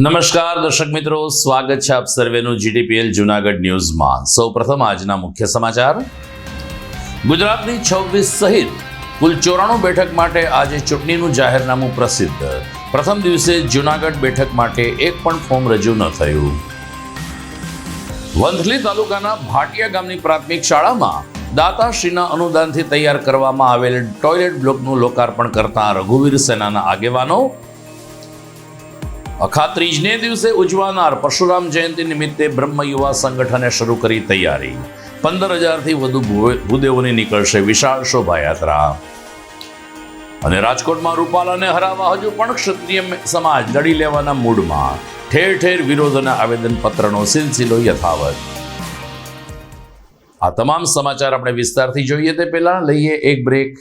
નમસ્કાર દર્શક મિત્રો, સ્વાગત છે આપ સર્વેનું જીટીપીએલ જૂનાગઢ ન્યૂઝમાં। સૌપ્રથમ આજના મુખ્ય સમાચાર। ગુજરાતની 26 સહિત કુલ 94 બેઠક માટે આજે ચૂંટણીનું જાહેરનામું પ્રસિદ્ધ। પ્રથમ દિવસે જૂનાગઢ બેઠક માટે એક પણ ફોર્મ રજૂ ન થયું। વંથલી તાલુકાના ભાટિયા ગામની પ્રાથમિક શાળામાં દાતાશ્રીના અનુદાનથી તૈયાર કરવામાં આવેલ ટોયલેટ બ્લોકનું લોકાર્પણ કરતા રઘુવીર સેનાના આગેવાનો। અખાત્રીજને દિવસે ઉજવાનાર પરશુરામ જયંતિ નિમિત્તે બ્રહ્મ યુવા સંગઠને શરૂ કરી તૈયારી। 15,000થી વધુ ભૂદેવોની નીકળશે વિશાળ શોભાયાત્રા। અને રાજકોટમાં રૂપાલાને હરાવવા હજુ પણ ક્ષત્રિય સમાજ લડી લેવાના મૂડમાં। ઠેર ઠેર વિરોધ અને આવેદનપત્રનો સિલસિલો યથાવત। આ તમામ સમાચાર આપણે વિસ્તારથી જોઈએ તે પહેલા લઈએ એક બ્રેક।